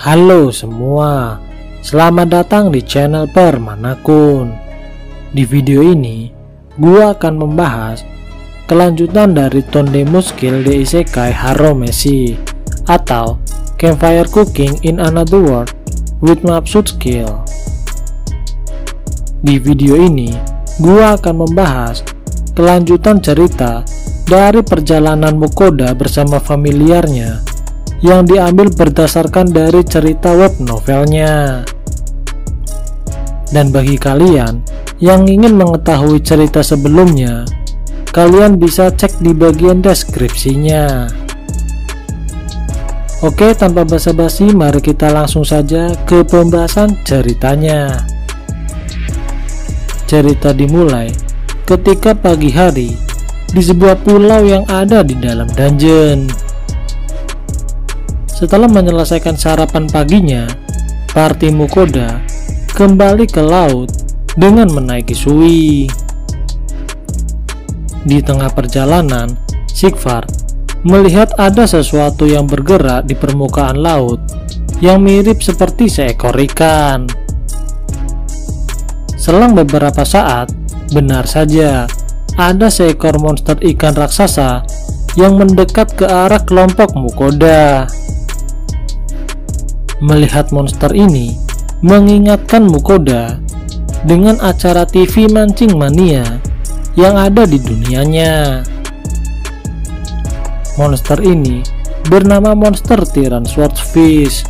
Halo semua, selamat datang di channel Permanakun. Di video ini, gua akan membahas kelanjutan dari Tondemo Skill di Isekai Haromesi atau Campfire Cooking in Another World with Mapsud Skill. Di video ini, gua akan membahas kelanjutan cerita dari perjalanan Mukoda bersama familiarnya yang diambil berdasarkan dari cerita web novelnya. Dan bagi kalian yang ingin mengetahui cerita sebelumnya, kalian bisa cek di bagian deskripsinya. Oke, tanpa basa-basi, mari kita langsung saja ke pembahasan ceritanya. Cerita dimulai ketika pagi hari di sebuah pulau yang ada di dalam dungeon. Setelah menyelesaikan sarapan paginya, party Mukoda kembali ke laut dengan menaiki Sui. Di tengah perjalanan, Sigvard melihat ada sesuatu yang bergerak di permukaan laut yang mirip seperti seekor ikan. Selang beberapa saat, benar saja ada seekor monster ikan raksasa yang mendekat ke arah kelompok Mukoda. Melihat monster ini mengingatkan Mukoda dengan acara TV Mancing Mania yang ada di dunianya. Monster ini bernama monster Tyrant Swordfish.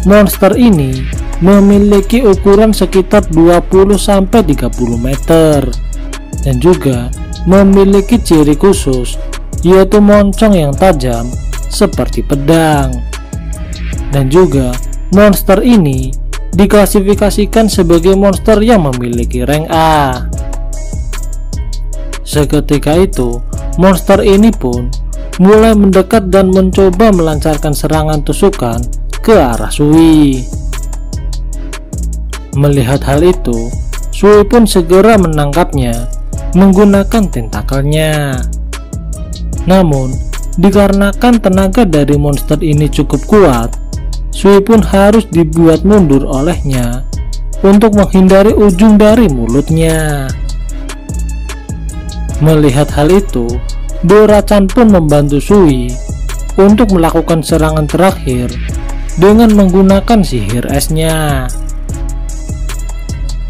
Monster ini memiliki ukuran sekitar 20-30 meter dan juga memiliki ciri khusus, yaitu moncong yang tajam seperti pedang. Dan juga monster ini diklasifikasikan sebagai monster yang memiliki rank A. Seketika itu, monster ini pun mulai mendekat dan mencoba melancarkan serangan tusukan ke arah Sui. Melihat hal itu, Sui pun segera menangkapnya menggunakan tentakelnya. Namun, dikarenakan tenaga dari monster ini cukup kuat, Sui pun harus dibuat mundur olehnya untuk menghindari ujung dari mulutnya. Melihat hal itu, Dorachan pun membantu Sui untuk melakukan serangan terakhir dengan menggunakan sihir esnya.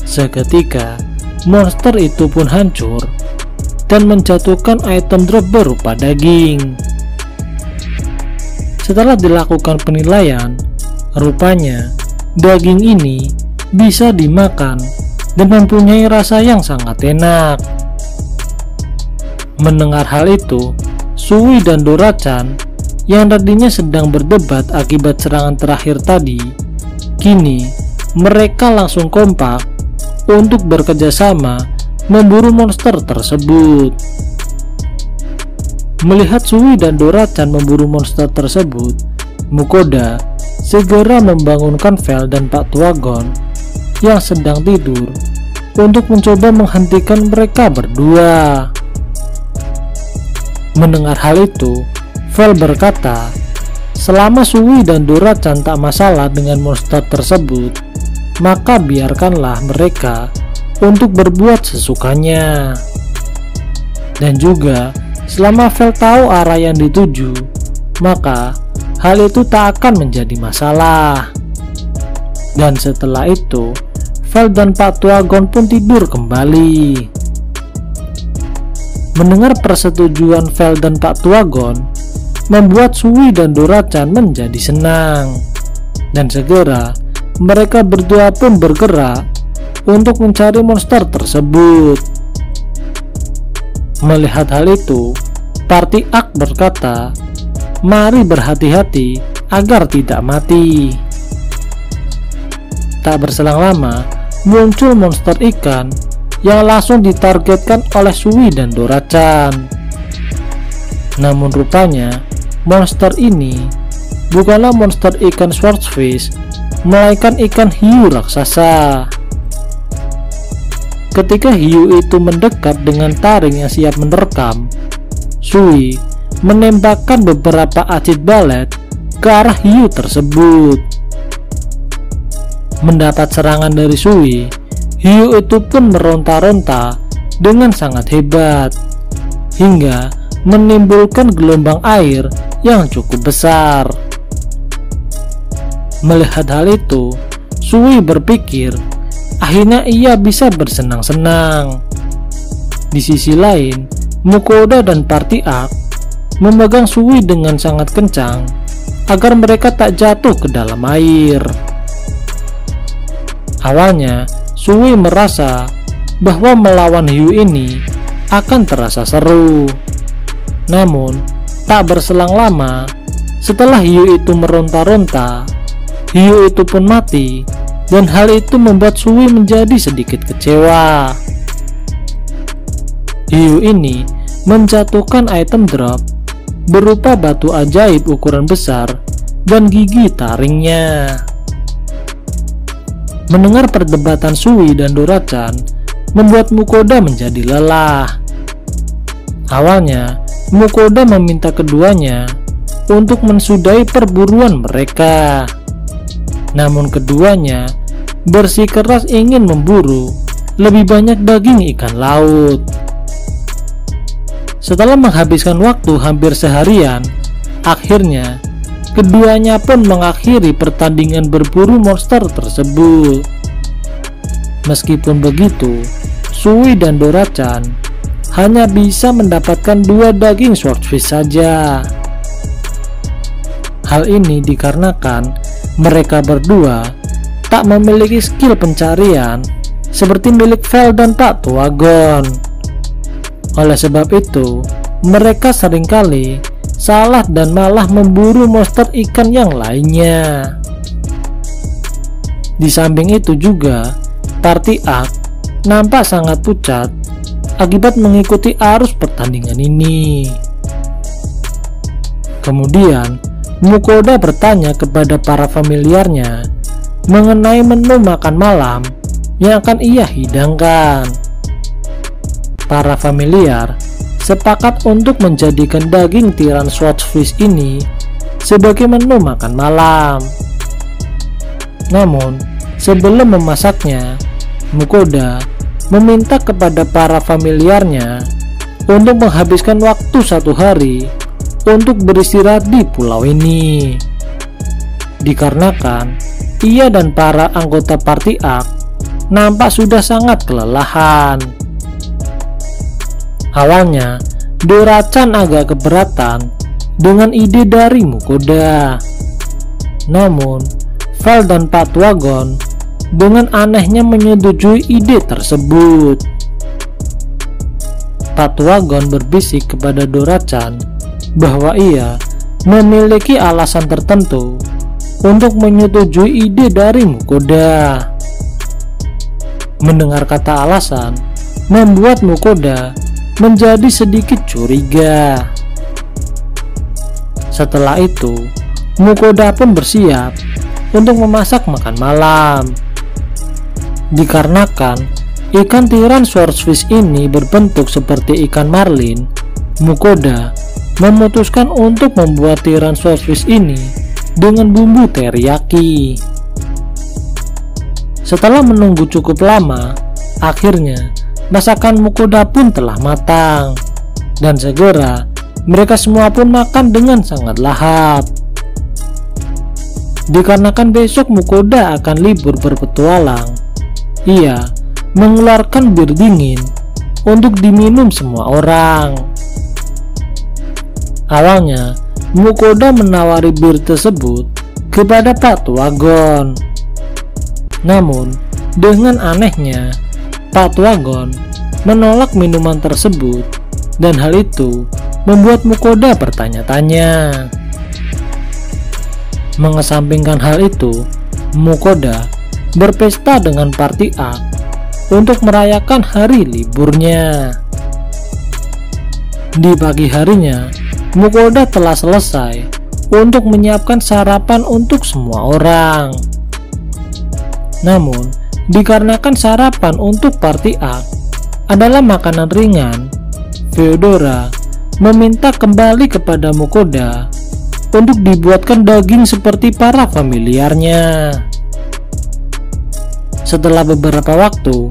Seketika, monster itu pun hancur dan menjatuhkan item drop berupa daging. Setelah dilakukan penilaian, rupanya daging ini bisa dimakan dan mempunyai rasa yang sangat enak. Mendengar hal itu, Sui dan Dorachan yang tadinya sedang berdebat akibat serangan terakhir tadi, kini mereka langsung kompak untuk bekerja sama memburu monster tersebut. Melihat Sui dan Dorachan memburu monster tersebut, Mukoda segera membangunkan Vel dan Pak Tuagon yang sedang tidur untuk mencoba menghentikan mereka berdua. Mendengar hal itu, Vel berkata, selama Sui dan Dorachan tak masalah dengan monster tersebut, maka biarkanlah mereka untuk berbuat sesukanya. Dan juga, selama Vel tahu arah yang dituju, maka hal itu tak akan menjadi masalah. Dan setelah itu, Vel dan Pak Tuagon pun tidur kembali. Mendengar persetujuan Vel dan Pak Tuagon membuat Sui dan Dorachan menjadi senang. Dan segera mereka berdua pun bergerak untuk mencari monster tersebut. Melihat hal itu, Party Ak berkata, mari berhati-hati agar tidak mati. Tak berselang lama, muncul monster ikan yang langsung ditargetkan oleh Sui dan Dorachan. Namun rupanya, monster ini bukanlah monster ikan Swordfish, melainkan ikan hiu raksasa. Ketika hiu itu mendekat dengan taring yang siap menerkam, Sui menembakkan beberapa acid balet ke arah hiu tersebut. Mendapat serangan dari Sui, hiu itu pun meronta-ronta dengan sangat hebat, hingga menimbulkan gelombang air yang cukup besar. Melihat hal itu, Sui berpikir akhirnya ia bisa bersenang-senang. Di sisi lain, Mukoda dan Party-Arc memegang Sui dengan sangat kencang agar mereka tak jatuh ke dalam air. Awalnya, Sui merasa bahwa melawan hiu ini akan terasa seru. Namun, tak berselang lama, setelah hiu itu meronta-ronta, hiu itu pun mati, dan hal itu membuat Sui menjadi sedikit kecewa. Hiu ini menjatuhkan item drop berupa batu ajaib ukuran besar dan gigi taringnya. Mendengar perdebatan Sui dan Dora-chan membuat Mukoda menjadi lelah. Awalnya, Mukoda meminta keduanya untuk mensudahi perburuan mereka. Namun keduanya bersikeras ingin memburu lebih banyak daging ikan laut. Setelah menghabiskan waktu hampir seharian, akhirnya keduanya pun mengakhiri pertandingan berburu monster tersebut. Meskipun begitu, Sui dan Dora-chan hanya bisa mendapatkan 2 daging swordfish saja. Hal ini dikarenakan mereka berdua tak memiliki skill pencarian seperti milik Vel dan Pak Tuagon. Oleh sebab itu, mereka seringkali salah dan malah memburu monster ikan yang lainnya. Di samping itu juga, Party-Arc nampak sangat pucat akibat mengikuti arus pertandingan ini. Kemudian, Mukoda bertanya kepada para familiarnya mengenai menu makan malam yang akan ia hidangkan. Para familiar sepakat untuk menjadikan daging tiran swordfish ini sebagai menu makan malam. Namun, sebelum memasaknya, Mukoda meminta kepada para familiarnya untuk menghabiskan waktu 1 hari untuk beristirahat di pulau ini. Dikarenakan ia dan para anggota Party-Arc nampak sudah sangat kelelahan. Awalnya, Dora-chan agak keberatan dengan ide dari Mukoda. Namun, Vel dan Pak Tuagon dengan anehnya menyetujui ide tersebut. Pak Tuagon berbisik kepada Dora-chan bahwa ia memiliki alasan tertentu untuk menyetujui ide dari Mukoda. Mendengar kata alasan membuat Mukoda menjadi sedikit curiga. Setelah itu, Mukoda pun bersiap untuk memasak makan malam. Dikarenakan ikan tiran swordfish ini berbentuk seperti ikan marlin, Mukoda memutuskan untuk membuat tiran swordfish ini dengan bumbu teriyaki. Setelah menunggu cukup lama, akhirnya masakan Mukoda pun telah matang, dan segera mereka semua pun makan dengan sangat lahap. Dikarenakan besok Mukoda akan libur berpetualang, ia mengeluarkan bir dingin untuk diminum semua orang. Awalnya, Mukoda menawari bir tersebut kepada Pak Tuagon. Namun, dengan anehnya, Pak Tuagon menolak minuman tersebut, dan hal itu membuat Mukoda bertanya-tanya. Mengesampingkan hal itu, Mukoda berpesta dengan Party-Arc untuk merayakan hari liburnya. Di pagi harinya, Mukoda telah selesai untuk menyiapkan sarapan untuk semua orang. Namun, dikarenakan sarapan untuk Party-Arc adalah makanan ringan, Feodora meminta kembali kepada Mukoda untuk dibuatkan daging seperti para familiarnya. Setelah beberapa waktu,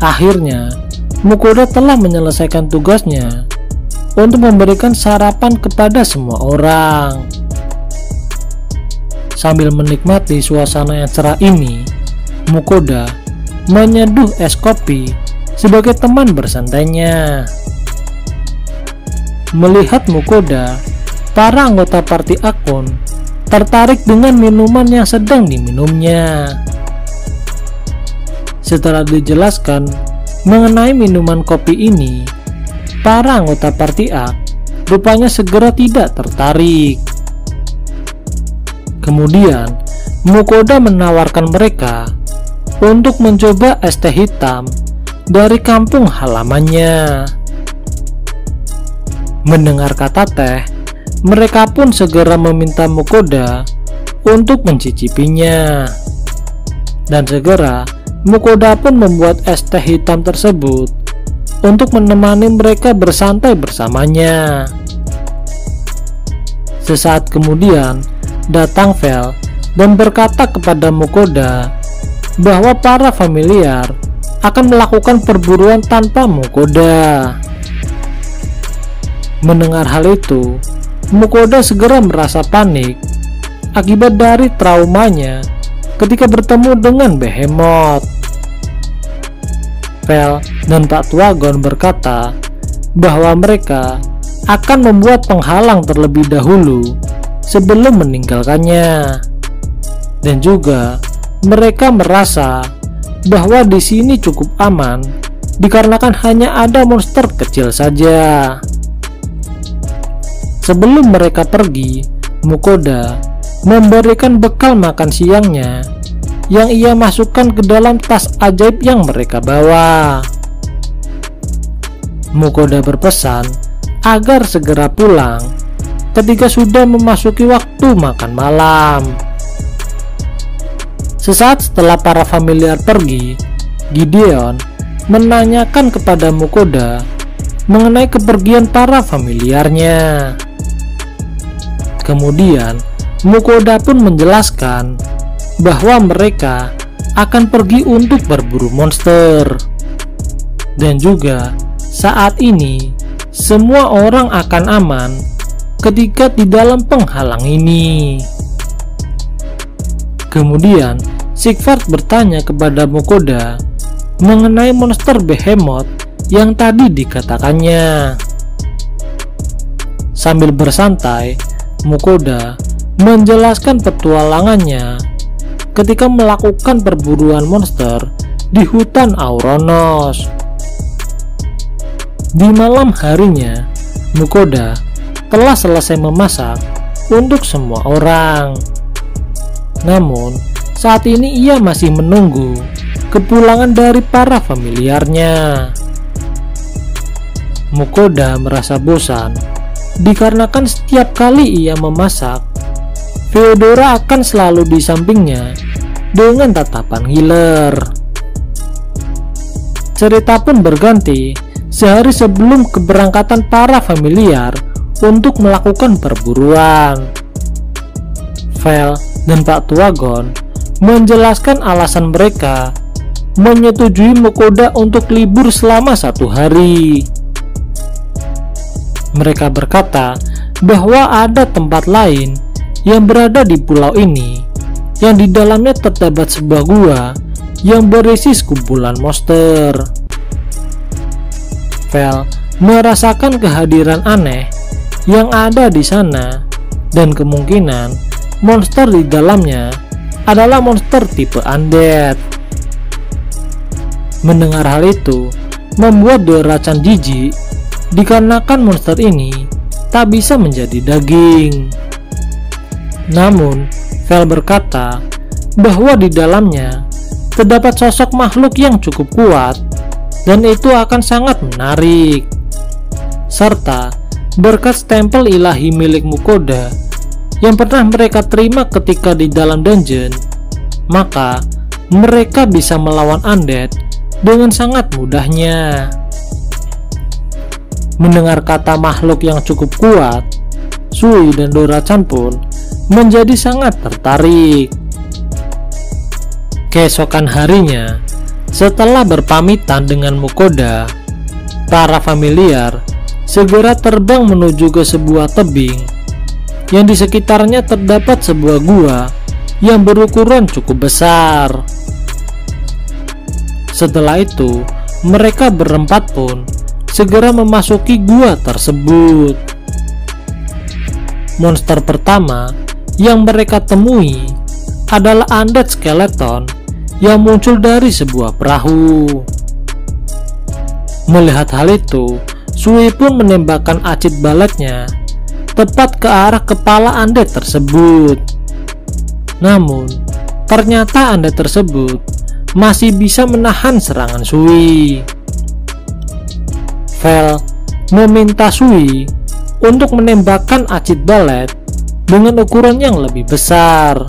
akhirnya Mukoda telah menyelesaikan tugasnya untuk memberikan sarapan kepada semua orang. Sambil menikmati suasana yang cerah ini, Mukoda menyeduh es kopi sebagai teman bersantainya. Melihat Mukoda, para anggota party Akon tertarik dengan minuman yang sedang diminumnya. Setelah dijelaskan mengenai minuman kopi ini, para anggota party A rupanya segera tidak tertarik. Kemudian Mukoda menawarkan mereka untuk mencoba es teh hitam dari kampung halamannya. Mendengar kata teh, mereka pun segera meminta Mukoda untuk mencicipinya. Dan segera Mukoda pun membuat es teh hitam tersebut untuk menemani mereka bersantai bersamanya. Sesaat kemudian datang Vel dan berkata kepada Mukoda bahwa para familiar akan melakukan perburuan tanpa Mukoda. Mendengar hal itu, Mukoda segera merasa panik akibat dari traumanya ketika bertemu dengan Behemoth. Vel dan Pak Tuagon berkata bahwa mereka akan membuat penghalang terlebih dahulu sebelum meninggalkannya, dan juga mereka merasa bahwa di sini cukup aman dikarenakan hanya ada monster kecil saja. Sebelum mereka pergi, Mukoda memberikan bekal makan siangnya yang ia masukkan ke dalam tas ajaib yang mereka bawa. Mukoda berpesan agar segera pulang ketika sudah memasuki waktu makan malam. Sesaat setelah para familiar pergi, Gideon menanyakan kepada Mukoda mengenai kepergian para familiarnya. Kemudian Mukoda pun menjelaskan bahwa mereka akan pergi untuk berburu monster, dan juga saat ini semua orang akan aman ketika di dalam penghalang ini. Kemudian Sigvard bertanya kepada Mukoda mengenai monster Behemoth yang tadi dikatakannya. Sambil bersantai, Mukoda menjelaskan petualangannya ketika melakukan perburuan monster di hutan Auronos. Di malam harinya, Mukoda telah selesai memasak untuk semua orang. Namun, saat ini ia masih menunggu kepulangan dari para familiarnya. Mukoda merasa bosan dikarenakan setiap kali ia memasak, Feodora akan selalu di sampingnya dengan tatapan giler. Cerita pun berganti sehari sebelum keberangkatan para familiar untuk melakukan perburuan. Vel dan Pak Tuagon menjelaskan alasan mereka menyetujui Mukoda untuk libur selama 1 hari. Mereka berkata bahwa ada tempat lain yang berada di pulau ini yang di dalamnya terdapat sebuah gua yang berisi sekumpulan monster. Vel merasakan kehadiran aneh yang ada di sana, dan kemungkinan monster di dalamnya adalah monster tipe undead. Mendengar hal itu membuat Dora-chan jijik dikarenakan monster ini tak bisa menjadi daging. Namun Vel berkata bahwa di dalamnya terdapat sosok makhluk yang cukup kuat dan itu akan sangat menarik, serta berkat stempel ilahi milik Mukoda yang pernah mereka terima ketika di dalam dungeon, maka mereka bisa melawan undead dengan sangat mudahnya. Mendengar kata makhluk yang cukup kuat, Sui dan Dora-chan pun menjadi sangat tertarik. Keesokan harinya, setelah berpamitan dengan Mukoda, para familiar segera terbang menuju ke sebuah tebing yang di sekitarnya terdapat sebuah gua yang berukuran cukup besar. Setelah itu, mereka berempat pun segera memasuki gua tersebut. Monster pertama yang mereka temui adalah undead skeleton yang muncul dari sebuah perahu. Melihat hal itu, Sui pun menembakkan acid baletnya tepat ke arah kepala undead tersebut. Namun, ternyata undead tersebut masih bisa menahan serangan Sui. Vel meminta Sui untuk menembakkan acid balet dengan ukuran yang lebih besar.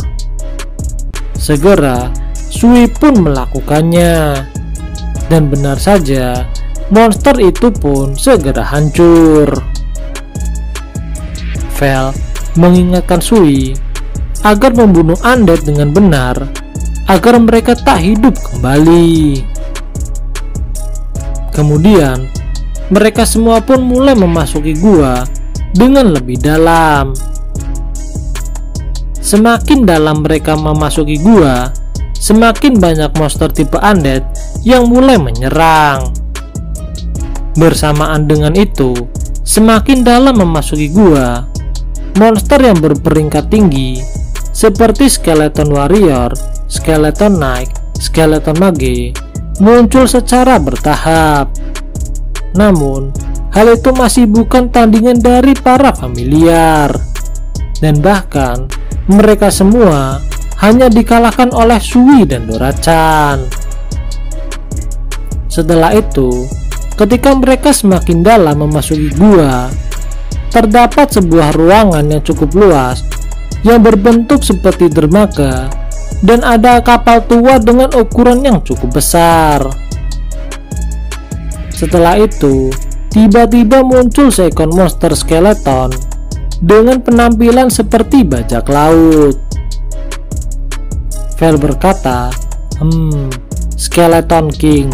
Segera Sui pun melakukannya, dan benar saja monster itu pun segera hancur. Vel mengingatkan Sui agar membunuh undead dengan benar agar mereka tak hidup kembali. Kemudian mereka semua pun mulai memasuki gua dengan lebih dalam. Semakin dalam mereka memasuki gua, semakin banyak monster tipe undead yang mulai menyerang. Bersamaan dengan itu, semakin dalam memasuki gua, monster yang berperingkat tinggi seperti Skeleton Warrior, Skeleton Knight, Skeleton Mage muncul secara bertahap. Namun, hal itu masih bukan tandingan dari para familiar, dan bahkan mereka semua hanya dikalahkan oleh Sui dan Dora-chan. Setelah itu, ketika mereka semakin dalam memasuki gua, terdapat sebuah ruangan yang cukup luas yang berbentuk seperti dermaga, dan ada kapal tua dengan ukuran yang cukup besar. Setelah itu, tiba-tiba muncul seekor monster skeleton dengan penampilan seperti bajak laut. Vel berkata, Skeleton King,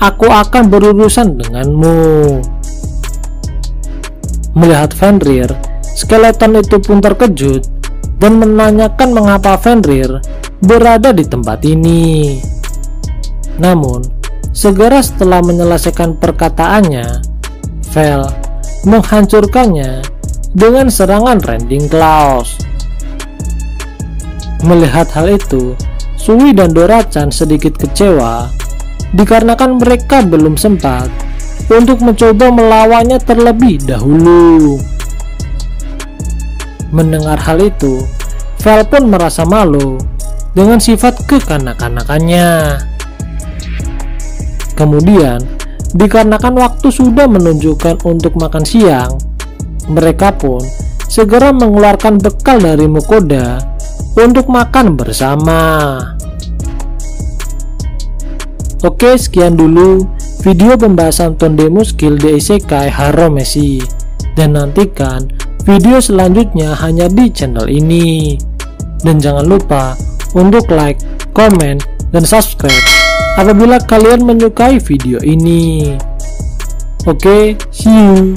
aku akan berurusan denganmu. Melihat Fenrir, skeleton itu pun terkejut dan menanyakan mengapa Fenrir berada di tempat ini. Namun, segera setelah menyelesaikan perkataannya, Vel menghancurkannya dengan serangan Rending Claws. Melihat hal itu, Sui dan Dora-chan sedikit kecewa dikarenakan mereka belum sempat untuk mencoba melawannya terlebih dahulu. Mendengar hal itu, Vel pun merasa malu dengan sifat kekanak-kanakannya. Kemudian, dikarenakan waktu sudah menunjukkan untuk makan siang, mereka pun segera mengeluarkan bekal dari Mukoda untuk makan bersama. Oke, sekian dulu video pembahasan Tondemu skill di Isekai Haromesi, dan nantikan video selanjutnya hanya di channel ini. Dan jangan lupa untuk like, komen, dan subscribe apabila kalian menyukai video ini. Oke, see you.